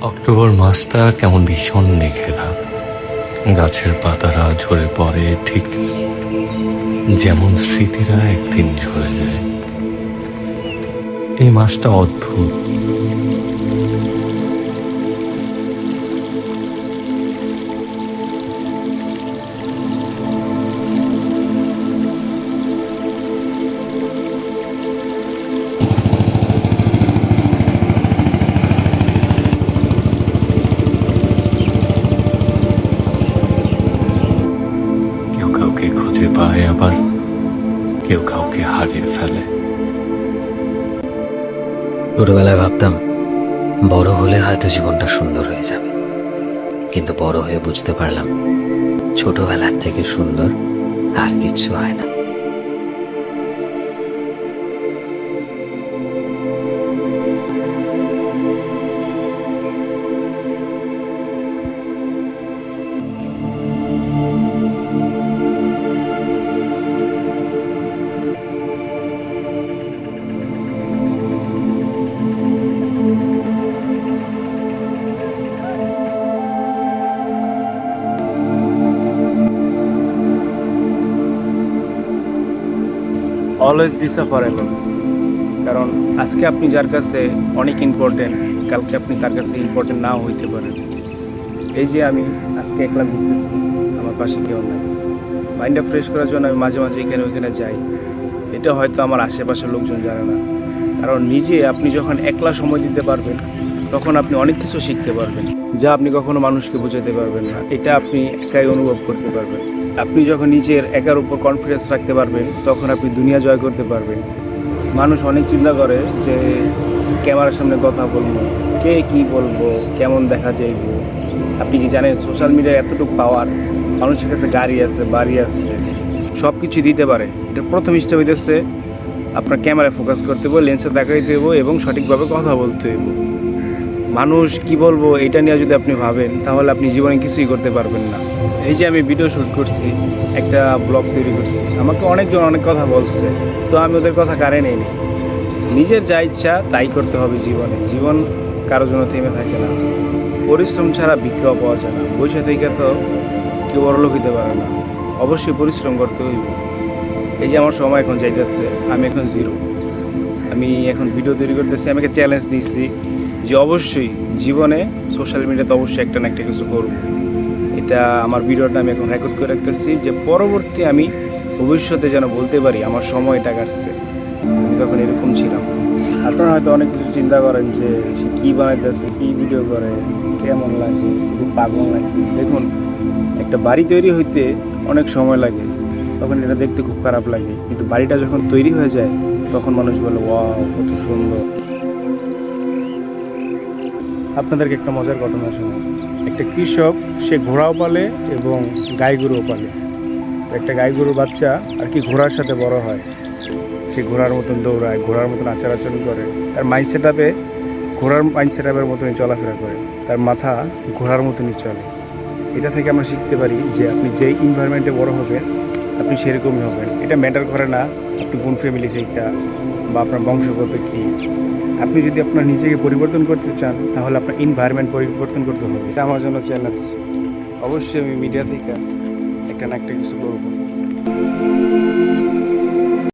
October মাসটা কেমন বিষণ্ণ ঘেরা। গাছের পাতারা ঝরে পড়ে ঠিক যেমন স্মৃতিরা একদিন ঝরে যায়। এই মাসটা অদ্ভুত। কেউ কাউকে খুঁজে পায়, আবার কেউ কাউকে হারিয়ে ফেলে। ছোটবেলায় ভাবতাম বড় হলে হয়তো জীবনটা সুন্দর হয়ে যাবে, কিন্তু বড় হয়ে বুঝতে পারলাম ছোটবেলার থেকে সুন্দর আর কিচ্ছু হয় না। Always be sufferable. কারণ আজকে আপনি যার কাছে অনেক ইম্পর্টেন্ট, কালকে আপনি তার কাছে ইম্পর্টেন্ট নাও হইতে পারেন। এই যে আমি আজকে একলা ঘুরতেছি, আমার পাশে কেউ নাই। মাইন্ডটা ফ্রেশ করার জন্য আমি মাঝে মাঝে এখানে ওইখানে যাই। এটা হয়তো আমার আশেপাশের লোকজন জানে না। কারণ নিজে আপনি যখন একলা সময় দিতে পারবেন, তখন আপনি অনেক কিছু শিখতে পারবেন, যা আপনি কখনো মানুষকে বোঝাতে পারবেন না। এটা আপনি একাই অনুভব করতে পারবেন। আপনি যখন নিজের একার উপর কনফিডেন্স রাখতে পারবেন, তখন আপনি দুনিয়া জয় করতে পারবেন। মানুষ অনেক চিন্তা করে যে ক্যামেরার সামনে কথা বলবো, কে কি বলবো, কেমন দেখা যাইব। আপনি কি জানেন সোশ্যাল মিডিয়ার এতটুকু পাওয়ার? মানুষের কাছে গাড়ি আছে, বাড়ি আছে, সব কিছু দিতে পারে। এটা প্রথম স্টেপ হইতেছে আপনার ক্যামেরায় ফোকাস করতে হবে, লেন্সে দেখাইতে হবে এবং সঠিকভাবে কথা বলতে হবে। মানুষ কি বলবো এটা নিয়ে যদি আপনি ভাবেন, তাহলে আপনি জীবনে কিছুই করতে পারবেন না। এই যে আমি ভিডিও শ্যুট করছি, একটা ব্লগ তৈরি করছি, আমাকে অনেকজন অনেক কথা বলছে, তো আমি ওদের কথা কারে নেই। নিজের যা ইচ্ছা তাই করতে হবে জীবনে। জীবন কারোর জন্য থেমে থাকে না। পরিশ্রম ছাড়া ভিক্ষাও পাওয়া যায় না। বসে থেকে তো কেউ বড়লোক হইতে পারে না, অবশ্যই পরিশ্রম করতে হইব। এই যে আমার সময় এখন যাইতেছে, আমি এখন জিরো। আমি এখন ভিডিও তৈরি করতেছি, আমাকে চ্যালেঞ্জ দিচ্ছি যে অবশ্যই জীবনে সোশ্যাল মিডিয়াতে অবশ্যই একটা না একটা কিছু করব। এটা আমার ভিডিওটা আমি এখন রেকর্ড করে রাখতেছি, যে পরবর্তী আমি ভবিষ্যতে যেন বলতে পারি আমার সময়টা কাটছে, আমি তখন এরকম ছিলাম। আপনারা হয়তো অনেক কিছু চিন্তা করেন যে সে কী বানাইতেছে, কী ভিডিও করে, কেমন লাগে, খুব পাগল লাগে। দেখুন, একটা বাড়ি তৈরি হইতে অনেক সময় লাগে, তখন এটা দেখতে খুব খারাপ লাগে, কিন্তু বাড়িটা যখন তৈরি হয়ে যায় তখন মানুষ বলে ওয়াও কত সুন্দর। আপনাদেরকে একটা মজার ঘটনা শোনাই। একটা কৃষক, সে ঘোড়াও পালে এবং গাই গরুও পালে। তো একটা গাই গরুর বাচ্চা আর কি ঘোড়ার সাথে বড় হয়। সে ঘোড়ার মতন দৌড়ায়, ঘোড়ার মতন আচার আচরণ করে, তার মাইন্ড ঘোড়ার মাইন্ড সেট আপের মতনই চলাফেরা করে, তার মাথা ঘোড়ার মতনই চলে। এটা থেকে আমরা শিখতে পারি যে আপনি যেই এনভায়রনমেন্টে বড় হবেন আপনি সেরকমই হবেন। এটা ম্যাটার করে না আপনি কোন ফ্যামিলি থেকে বা আপনার বংশগত কী। আপনি যদি আপনার নিজেকে পরিবর্তন করতে চান, তাহলে আপনার এনভায়রনমেন্ট পরিবর্তন করতে হবে। এটা আমার জন্য চ্যালেঞ্জ। অবশ্যই আমি মিডিয়া থেকে একটা না একটা কিছু করবো।